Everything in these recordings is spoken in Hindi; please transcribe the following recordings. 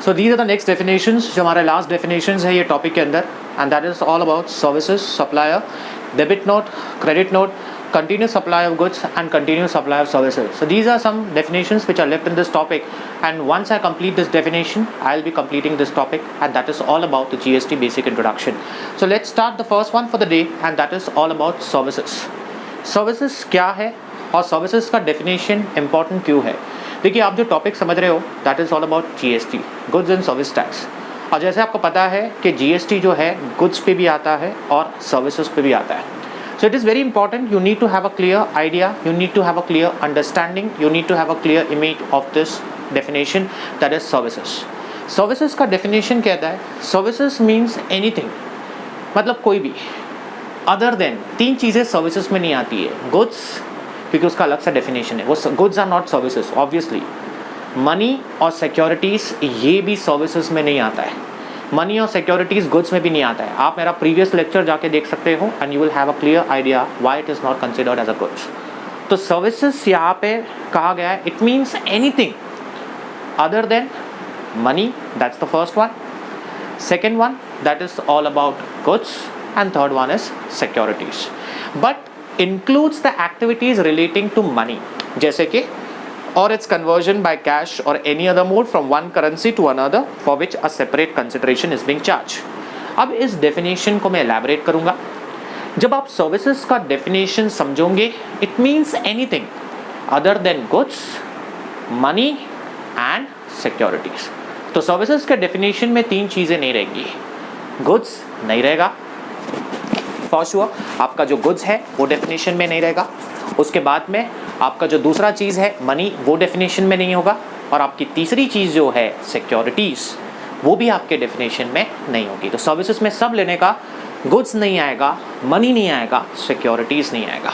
So these are the next definitions, जो हमारे last definitions है ये topic के अंदर, and that is all about services, supplier, debit note, credit note, continuous supply of goods and continuous supply of services. So these are some definitions which are left in this topic, and once I complete this definition, I'll be completing this topic, and that is all about the GST basic introduction. So let's start the first one for the day, and that is all about services. Services क्या है और सर्विसेज का डेफिनेशन इंपॉर्टेंट क्यों है? देखिए, आप जो टॉपिक समझ रहे हो that is all about GST, goods and service tax. और जैसे आपको पता है कि जीएसटी जो है गुड्स पे भी आता है और सर्विसेज पे भी आता है। So it is very important, you need to have a clear idea, you need to have a clear understanding, you need to have a clear image of this definition that is services. Services का डेफिनेशन कहता है सर्विसेज मीन्स एनीथिंग, मतलब कोई भी अदर देन, तीन चीज़ें सर्विसेज में नहीं आती है। गुड्स, क्योंकि उसका अलग सा डेफिनेशन है, वो goods are not services obviously. Money और सिक्योरिटीज़ ये भी सर्विसेज में नहीं आता है, मनी और सिक्योरिटीज़ गुड्स में भी नहीं आता है। आप मेरा प्रीवियस लेक्चर जाके देख सकते हो and you will have a clear idea why it is not considered as a goods. तो सर्विसेज यहाँ पे कहा गया है, it means anything other than money, that's the first one. Second one that is all about goods, and third one is securities, but includes the activities relating to money, जैसे कि or its conversion by cash or any other mode from one currency to another for which a separate consideration is being charged। अब इस definition को मैं elaborate करूँगा। जब आप services का definition समझोगे, it means anything other than goods, money and securities। तो services के definition में तीन चीज़ें नहीं रहेंगी, goods नहीं रहेगा फॉर श्योर, आपका जो गुड्स है वो डेफिनेशन में नहीं रहेगा, उसके बाद में आपका जो दूसरा चीज़ है मनी वो डेफिनेशन में नहीं होगा, और आपकी तीसरी चीज़ जो है सिक्योरिटीज़ वो भी आपके डेफिनेशन में नहीं होगी। तो सर्विसेज में सब लेने का, गुड्स नहीं आएगा, मनी नहीं आएगा, सिक्योरिटीज़ नहीं आएगा।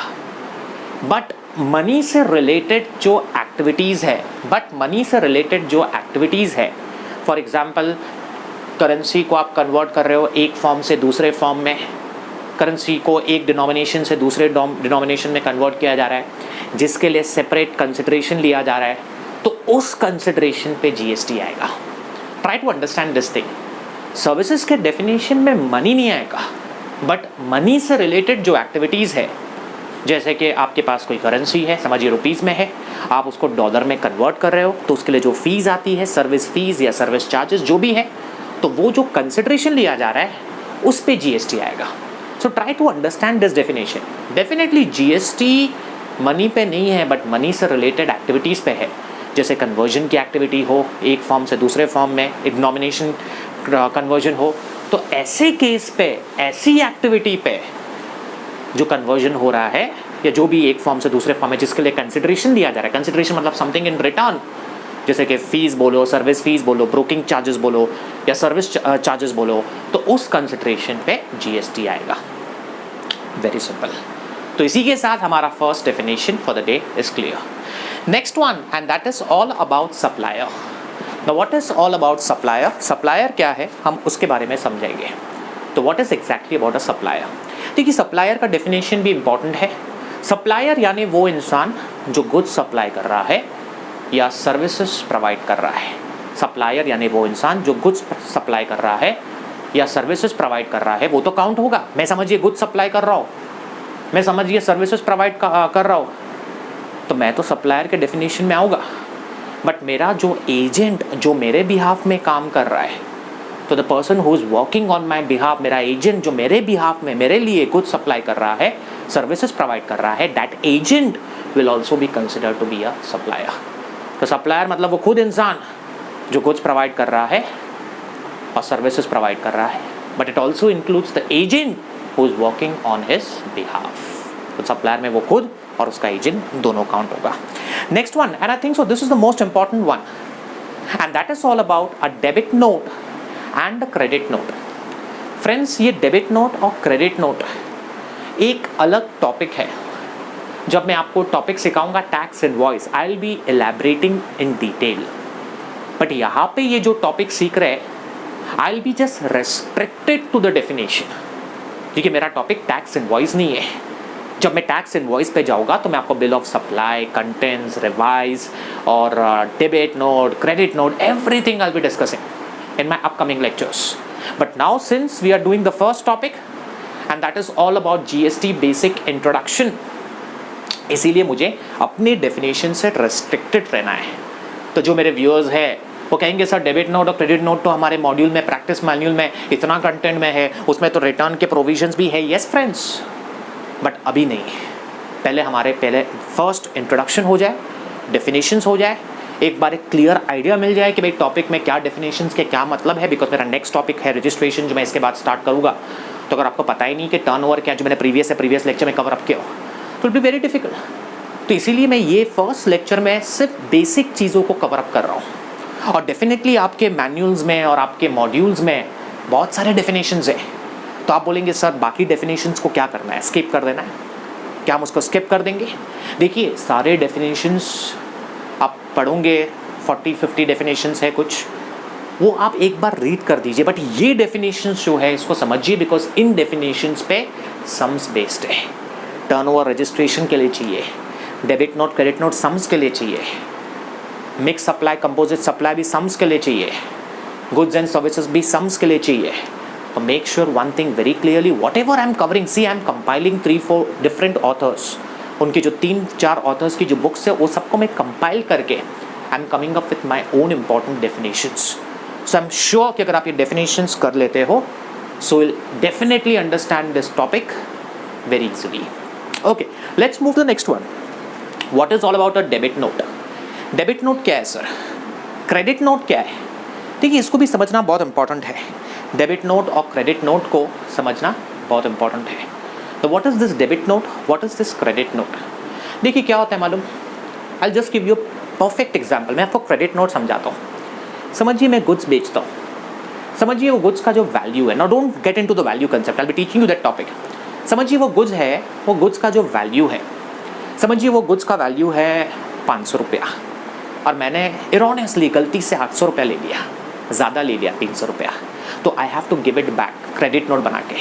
बट मनी से रिलेटेड जो एक्टिविटीज़ है, फॉर एग्जाम्पल करेंसी को आप कन्वर्ट कर रहे हो एक फॉर्म से दूसरे फॉर्म में, करेंसी को एक डिनोमिनेशन से दूसरे डिनोमिनेशन में कन्वर्ट किया जा रहा है, जिसके लिए सेपरेट कंसिडरेशन लिया जा रहा है, तो उस कंसिडरेशन पे जीएसटी आएगा। Try to understand this thing. Services के डेफिनेशन में मनी नहीं आएगा, बट मनी से रिलेटेड जो एक्टिविटीज़ है, जैसे कि आपके पास कोई करेंसी है, समझिए रुपीज़ में है, आप उसको डॉलर में कन्वर्ट कर रहे हो, तो उसके लिए जो फीस आती है, सर्विस फीस या सर्विस चार्जेस जो भी है, तो वो जो कंसिडरेशन लिया जा रहा है उस पे जीएसटी आएगा। So try to understand this definition. Definitely GST money पे नहीं है, बट मनी से रिलेटेड एक्टिविटीज़ पे है, जैसे कन्वर्जन की एक्टिविटी हो एक फॉर्म से दूसरे फॉर्म में, एक डिनोमिनेशन कन्वर्जन हो, तो ऐसे केस पे, ऐसी एक्टिविटी पे जो कन्वर्जन हो रहा है या जो भी एक फॉर्म से दूसरे फॉर्म में जिसके लिए कंसिडरेशन दिया जा रहा है, कंसिडरेशन मतलब समथिंग इन रिटर्न, जैसे कि फ़ीस बोलो, सर्विस फीस बोलो, ब्रोकिंग चार्जेस बोलो या सर्विस चार्जेस बोलो, तो उस कंसिडरेशन पे जीएसटी आएगा। Very simple. तो इसी के साथ हमारा first definition for the day is clear. Next one and that is all about supplier. Now what is all about supplier? Supplier क्या है हम उसके बारे में समझेंगे। तो what is exactly about a supplier? देखिए, सप्लायर का डेफिनेशन भी इंपॉर्टेंट है। सप्लायर यानी वो इंसान जो गुड्स सप्लाई कर रहा है या सर्विसेज प्रोवाइड कर रहा है। सप्लायर यानी वो इंसान जो गुड्स सप्लाई कर रहा है या सर्विसेज प्रोवाइड कर रहा है, वो तो काउंट होगा। मैं समझिए गुड्स सप्लाई कर रहा हूँ, मैं समझिए सर्विसेज प्रोवाइड कर रहा हूँ, तो मैं तो सप्लायर के डेफिनेशन में आऊँगा। बट मेरा जो एजेंट जो मेरे बिहाफ में काम कर रहा है, तो the person who is working on my behalf, मेरा एजेंट जो मेरे बिहाफ में मेरे लिए गुड्स सप्लाई कर रहा है, सर्विसेज प्रोवाइड कर रहा है, that agent will also be considered to be a supplier. तो सप्लायर मतलब वो खुद इंसान जो गुड्स प्रोवाइड कर रहा है और सर्विसेज प्रोवाइड कर रहा है, but it also includes the agent who is working on his behalf. तो सप्लायर में वो खुद और उसका एजेंट दोनों काउंट होगा। Next one, and I think so this is the most important one, and that is all about a debit note and credit note. Friends, ये डेबिट नोट और क्रेडिट नोट एक अलग टॉपिक है। जब मैं आपको टॉपिक सिखाऊंगा tax invoice, I will B elaborating in detail, but यहाँ पे ये जो टॉपिक सीख रहे हैं, I will be just restricted to the definition, क्योंकि मेरा टॉपिक टैक्स इनवॉइस नहीं है। जब मैं टैक्स इनवॉइस पे जाऊँगा तो मैं आपको bill of supply, contents, revise और debit note, credit note, everything I will be discussing. in my upcoming lectures. But now since we are doing the first topic and that is all about GST basic introduction, इसीलिए मुझे अपने डेफिनेशन से रेस्ट्रिक्टेड रहना है. तो जो मेरे व्यूअर्स है वो कहेंगे सर डेबिट नोट और क्रेडिट नोट तो हमारे मॉड्यूल में, प्रैक्टिस मैन्यूअल में इतना कंटेंट में है, उसमें तो रिटर्न के प्रोविजंस भी है. यस फ्रेंड्स, बट अभी नहीं. पहले फर्स्ट इंट्रोडक्शन हो जाए, डेफिनेशंस हो जाए, एक बार एक क्लियर आइडिया मिल जाए कि भाई टॉपिक में क्या डेफिनेशंस के क्या मतलब है. बिकॉज मेरा नेक्स्ट टॉपिक है रजिस्ट्रेशन, जो मैं इसके बाद स्टार्ट करूँगा. तो अगर आपको पता ही नहीं कि टर्नओवर क्या, जो मैंने प्रीवियस लेक्चर में कवर अप किया हो, तो इट बी वेरी डिफिकल्ट. तो इसीलिए मैं ये फर्स्ट लेक्चर में सिर्फ बेसिक चीज़ों को कवर अप कर रहा हूँ. और डेफिनेटली आपके मैन्यूल्स में और आपके मॉड्यूल्स में बहुत सारे डेफिनेशंस हैं. तो आप बोलेंगे सर बाकी डेफिनेशंस को क्या करना है, स्किप कर देना है क्या, हम उसको स्किप कर देंगे? देखिए सारे डेफिनेशंस आप पढ़ोगे, 40-50 डेफिनेशंस है कुछ, वो आप एक बार रीड कर दीजिए. बट ये डेफिनेशंस जो है इसको समझिए, बिकॉज इन डेफिनेशंस पे सम्स बेस्ड है. टर्नओवर रजिस्ट्रेशन के लिए चाहिए, debit note credit note sums के लिए चाहिए, मिक्स सप्लाई कंपोजिट सप्लाई भी सम्स के लिए चाहिए, गुड्स एंड सर्विसेज भी सम्स के लिए चाहिए. तो make sure one thing very clearly, whatever I am covering, see I am compiling 3-4 different authors, उनकी जो 3-4 ऑथर्स की जो बुक्स है वो सबको मैं कंपाइल करके I am coming up with my own important definitions. So I am sure कि अगर आप ये डेफिनेशंस कर लेते हो, so will definitely understand this topic very easily. Okay, let's move the next one. What is all about a debit note? Debit note क्या है सर? क्रेडिट नोट क्या है? देखिए इसको भी समझना बहुत इंपॉर्टेंट है. डेबिट नोट और क्रेडिट नोट को समझना बहुत इंपॉर्टेंट है. तो what is this debit note, what is this credit note? देखिए क्या होता है मालूम, I just give you perfect example. मैं आपको क्रेडिट नोट समझाता हूँ. समझिए मैं गुड्स बेचता हूँ, समझिए वो गुड्स का जो वैल्यू है, now don't get into the value concept, I will be teaching you that topic. समझिए वो गुड्स है, वो गुड्स का जो वैल्यू है, समझिए वो गुड्स का वैल्यू है 500 रुपया, और मैंने इरोनियसली गलती से 800 रुपया ले लिया, ज़्यादा ले लिया 300 रुपया. तो I have to give it back credit note बना के.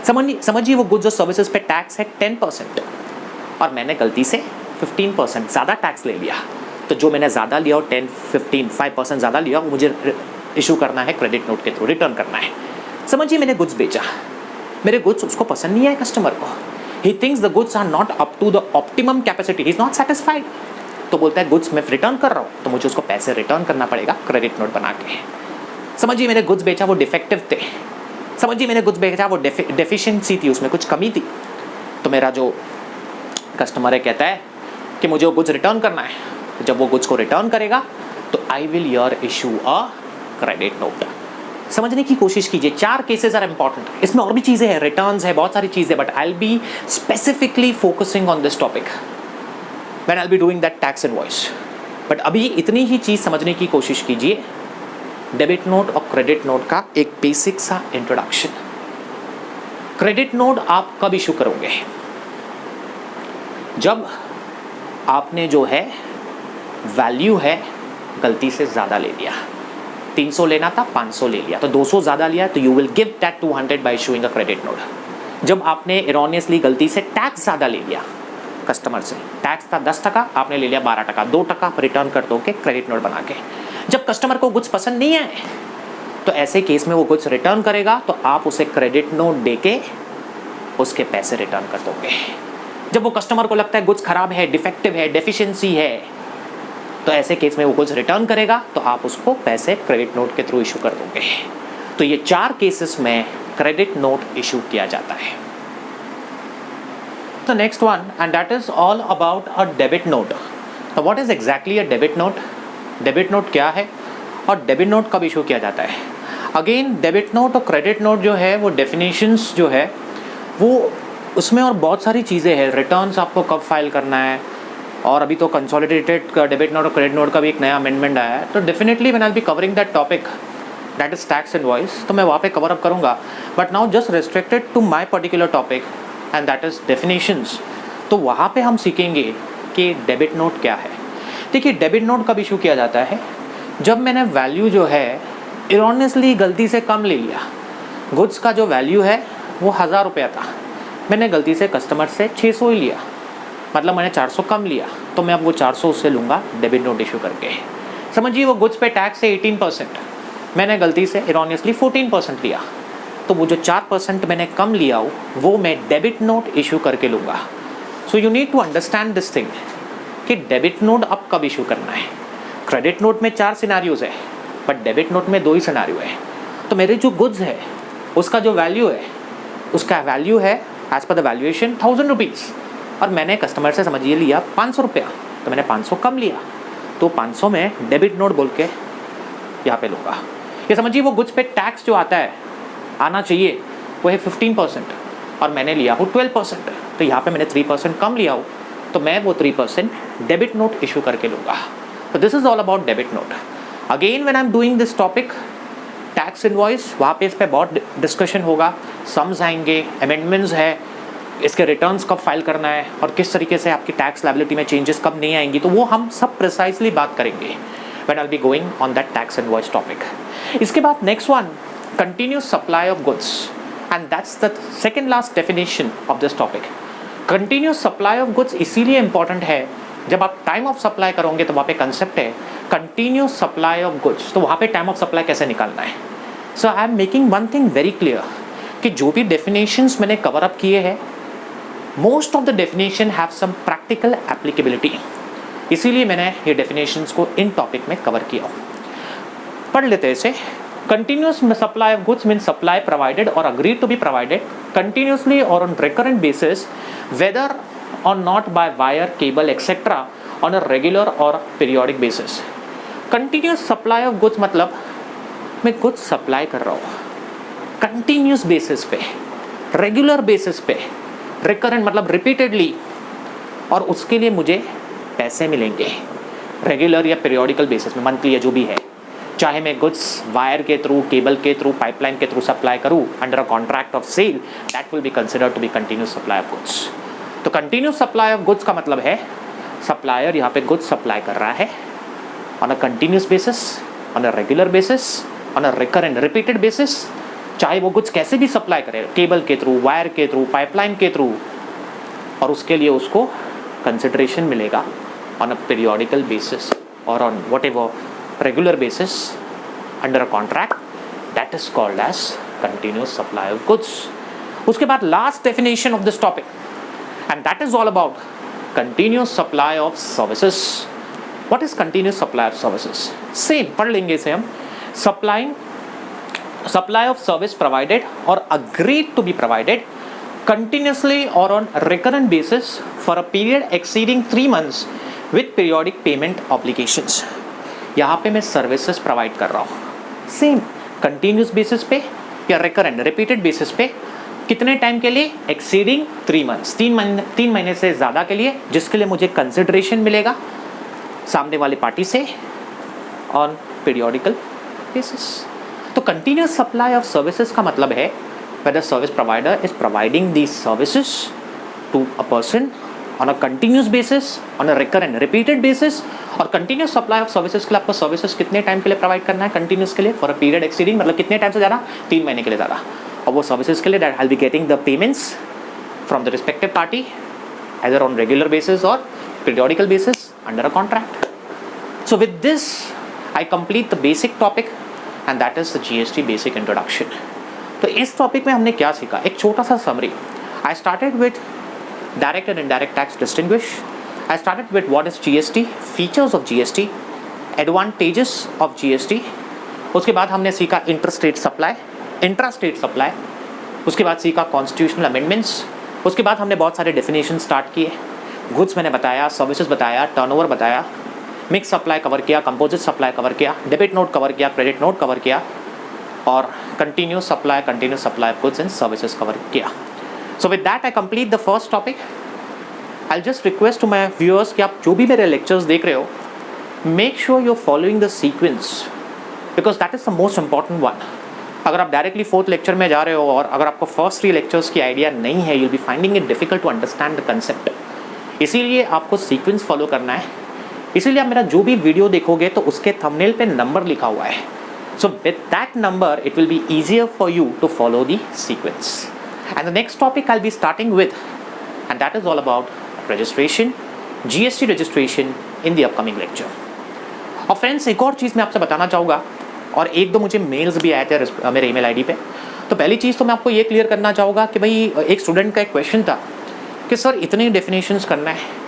समझिए वो गुड्स और सर्विसेज पे टैक्स है 10% और मैंने गलती से 15% ज़्यादा टैक्स ले लिया. तो जो मैंने ज़्यादा लिया और 5% ज़्यादा लिया वो मुझे इशू करना है क्रेडिट नोट के थ्रू, रिटर्न करना है. समझिए मैंने गुड्स बेचा, मेरे गुड्स उसको पसंद नहीं आए कस्टमर को. He thinks the goods are not up to the optimum capacity, he is not satisfied. तो बोलता है गुड्स मैं रिटर्न कर रहा हूँ, तो मुझे उसको पैसे रिटर्न करना पड़ेगा क्रेडिट नोट बना के. समझिए मैंने गुड्स बेचा, वो डिफेक्टिव थे. समझिए मैंने गुड्स बेचा, वो डेफिशिएंसी थी, उसमें कुछ कमी थी. तो मेरा जो कस्टमर है कहता है कि मुझे वो गुड्स रिटर्न करना है. तो जब वो गुड्स को रिटर्न करेगा तो I will your issue a credit note. समझने की कोशिश कीजिए, 4 केसेस आर इंपॉर्टेंट. इसमें और भी चीज़ें हैं, रिटर्न्स है, बहुत सारी चीज़ें, but I will be specifically focusing on this topic when I will be doing that tax invoice. But अभी इतनी ही चीज़ समझने की कोशिश कीजिए, डेबिट नोट और क्रेडिट नोट का एक बेसिक सा इंट्रोडक्शन. क्रेडिट नोट आप कब इशू करोगे? जब आपने जो है वैल्यू है गलती से ज़्यादा ले लिया, 300 लेना था 500 ले लिया, तो 200 ज़्यादा लिया, तो you will give that 200 bye issuing a credit note. जब आपने इरोनियसली गलती से टैक्स ज़्यादा ले लिया कस्टमर से, टैक्स था 10%, आपने ले लिया 12%, 2% रिटर्न कर दोगे क्रेडिट नोट बना के. जब कस्टमर को गुड्स पसंद नहीं आए तो ऐसे केस में वो गुड्स रिटर्न करेगा, तो आप उसे क्रेडिट नोट दे के उसके पैसे रिटर्न कर दोगे. जब वो कस्टमर को लगता है गुड्स खराब है, डिफेक्टिव है, डेफिशिएंसी है, तो ऐसे केस में वो गुड्स रिटर्न करेगा, तो आप उसको पैसे क्रेडिट नोट के थ्रू इशू कर दोगे. तो ये 4 केसेस में क्रेडिट नोट इशू किया जाता है. तो next one, and that is all about a debit note. तो what is exactly a debit note? Debit note क्या है और डेबिट नोट कब इशू किया जाता है? अगेन डेबिट नोट और क्रेडिट नोट जो है वो डेफिनेशंस जो है वो उसमें और बहुत सारी चीज़ें हैं. रिटर्न्स आपको कब फाइल करना है, और अभी तो कंसोलिडेटेड डेबिट नोट और क्रेडिट नोट का भी एक नया अमेंडमेंट आया है. तो definitely when I will be covering that topic, that is tax invoice, तो मैं वहाँ पे कवर अप करूँगा. But now just restricted to my particular topic and that is definitions. तो वहाँ पे हम सीखेंगे कि डेबिट नोट क्या है. देखिए डेबिट नोट कब इशू किया जाता है? जब मैंने वैल्यू जो है इरोनियसली गलती से कम ले लिया. गुड्स का जो वैल्यू है वो 1000 रुपया था, मैंने गलती से कस्टमर से 600 ही लिया, मतलब मैंने 400 कम लिया, तो मैं अब वो 400 उससे लूँगा डेबिट नोट इशू करके. समझिए वो गुड्स पे टैक्स है 18%, मैंने गलती से इरोनियसली 14% लिया, तो वो जो 4% मैंने कम लिया हो वो मैं डेबिट नोट इशू करके लूँगा। So you need to understand this thing कि डेबिट नोट अब कब इशू करना है। क्रेडिट नोट में 4 सिनारियोज है, बट डेबिट नोट में 2 ही सिनारियो है। तो मेरे जो गुड्स है उसका जो वैल्यू है, उसका वैल्यू है as per the valuation 1000 rupees, और मैंने कस्टमर से समझिए लिया 500 रुपया, तो मैंने 500 कम लिया, तो 500 में डेबिट नोट बोल के यहाँ पे लूँगा। ये समझिए वो गुड्स पे टैक्स जो आता है, आना चाहिए, वो है 15%, और मैंने लिया हो 12%, तो यहाँ पे मैंने 3% कम लिया हो, तो मैं वो 3% डेबिट नोट इशू करके लूँगा। तो this is all about debit note. Again when I am doing this topic tax invoice, वहाँ पे इस पर बहुत डिस्कशन होगा, सम्स आएंगे, अमेंडमेंट्स है, इसके रिटर्न्स कब फाइल करना है और किस तरीके से आपकी टैक्स लायबिलिटी में चेंजेस कब नहीं आएंगी, तो वो हम सब प्रिसाइसली बात करेंगे when I will be going on that tax invoice topic. इसके बाद next one, continuous supply of goods, and that's the second last definition of this topic. Continuous supply of goods इसीलिए इंपॉर्टेंट है, जब आप टाइम ऑफ सप्लाई करोगे तो वहाँ पे कंसेप्ट है कंटिन्यूस सप्लाई ऑफ गुड्स, तो वहाँ पे टाइम ऑफ सप्लाई कैसे निकालना है। So I am making one thing very clear कि जो भी डेफिनेशंस मैंने कवर अप किए हैं, most of the definition have some practical applicability, इसीलिए मैंने ये डेफिनेशंस को इन टॉपिक में कवर किया। पढ़ लेते हैं इसे। Continuous supply of goods mean supply provided और agreed to be provided continuously और on recurrent basis whether or not by wire, cable, etc. on a regular or periodic basis. Continuous supply of goods मतलब मैं goods supply कर रहा हूँ continuous basis पे, regular basis पे, recurrent मतलब repeatedly, और उसके लिए मुझे पैसे मिलेंगे regular या periodical basis में, monthly या जो भी है, चाहे मैं goods wire के थ्रू, केबल के थ्रू, pipeline के थ्रू सप्लाई करूँ under a contract of sale, that will be considered to be continuous supply of goods. तो कंटिन्यूस सप्लाई ऑफ गुड्स का मतलब है सप्लायर यहाँ पे गुड्स सप्लाई कर रहा है on a continuous basis, on a regular basis, on a recurrent repeated basis, चाहे वो गुड्स कैसे भी सप्लाई करे, केबल के थ्रू, वायर के थ्रू, पाइपलाइन के थ्रू, और उसके लिए उसको कंसिडरेशन मिलेगा ऑन अ पीरियोडिकल बेसिस और on whatever regular basis under a contract, that is called as continuous supply of goods. उसके बाद last definition of this topic, and that is all about continuous supply of services. What is continuous supply of services? Same पढ़ लेंगे इसे हम। Supply of service provided or agreed to be provided continuously or on recurrent basis for a period exceeding 3 months with periodic payment obligations. यहाँ पे मैं services provide कर रहा हूँ, same continuous basis पे या recurrent repeated basis पे, कितने टाइम के लिए, एक्सीडिंग 3 मंथ्स, 3 महीने से ज़्यादा के लिए, जिसके लिए मुझे कंसिडरेशन मिलेगा सामने वाली पार्टी से ऑन पीरियोडिकल बेसिस। तो कंटिन्यूस सप्लाई ऑफ सर्विसेज का मतलब है whether service provider is providing these services to a person on a continuous basis, on a recurrent repeated basis, और कंटिन्यूस सप्लाई ऑफ सर्विसेज के लिए आपको सर्विसेज कितने टाइम के लिए प्रोवाइड करना है, कंटिन्यूस के लिए, फॉर अ पीरियड एक्सीडिंग मतलब कितने टाइम से ज़्यादा, 3 महीने के लिए ज़्यादा, और वो सर्विसेज के लिए that I will be getting the payments from the respective party either on regular basis or periodical basis under a contract. So with this I complete the basic topic and that is the GST basic introduction. तो इस टॉपिक में हमने क्या सीखा, एक छोटा सा summary. I started with direct and indirect tax distinguish. I started with what is GST, features of GST, advantages of GST. उसके बाद हमने सीखा इंटरस्टेट सप्लाई, इंट्रास्टेट सप्लाई, उसके बाद सीखा कॉन्स्टिट्यूशनल अमेंडमेंट्स, उसके बाद हमने बहुत सारे डेफिनेशन स्टार्ट किए, गुड्स मैंने बताया, सर्विसेज बताया, टर्नओवर बताया, मिक्स सप्लाई कवर किया, कंपोजिट सप्लाई कवर किया, डेबिट नोट कवर किया, क्रेडिट नोट कवर किया, और continuous supply of goods and services cover किया। So with that I complete the first topic. I just request to my viewers कि आप जो भी मेरे लेक्चर्स देख रहे हो, make sure you are following the sequence because that is the most important one. अगर आप डायरेक्टली 4th लेक्चर में जा रहे हो और अगर आपको फर्स्ट 3 लेक्चर्स की आइडिया नहीं है, you'll be finding it difficult to understand the concept. इसीलिए आपको सीक्वेंस फॉलो करना है। इसीलिए आप मेरा जो भी वीडियो देखोगे तो उसके थंबनेल पे नंबर लिखा हुआ है। So with that number it will be easier for you to follow the sequence. And the next topic I will be starting with and that is all about registration, GST registration in the upcoming lecture. और फ्रेंड्स, एक और चीज़ मैं आपसे बताना चाहूँगा, और एक दो मुझे मेल्स भी आए थे मेरे ईमेल आईडी पे। तो पहली चीज़ तो मैं आपको ये क्लियर करना चाहूँगा कि भाई एक स्टूडेंट का एक क्वेश्चन था कि सर इतने डेफिनेशंस करना है।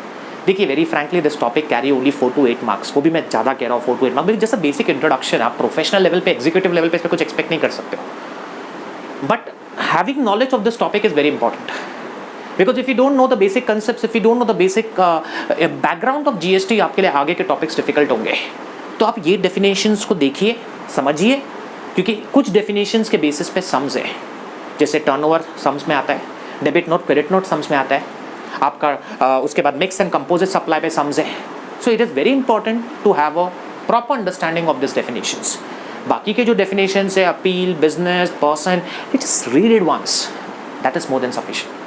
देखिए very frankly this topic carry only 4 to 8 marks, वो भी मैं ज़्यादा कह रहा हूँ 4 to 8 मार्क्स, जैसा बेसिक इंट्रोडक्शन। आप प्रोफेशनल लेवल पे एग्जीक्यूटिव लेवल पे इस पर कुछ एक्सपेक्ट नहीं कर सकते हो, but having knowledge of this topic is very important, because if you don't know the basic concept, if you don't know the basic background of GST, आपके लिए आगे के टॉपिक्स डिफिकल्ट होंगे। तो आप ये डेफिनेशंस को देखिए, समझिए, क्योंकि कुछ डेफिनेशंस के बेसिस पे सम्स है, जैसे टर्नओवर सम्स में आता है, debit note credit note sums में आता है आपका, उसके बाद मिक्स एंड कंपोजिट सप्लाई पे सम्स है। So it is very important to have a proper understanding of this definitions. बाकी के जो डेफिनेशंस है, appeal, business, person, it just read it once, that is more than sufficient.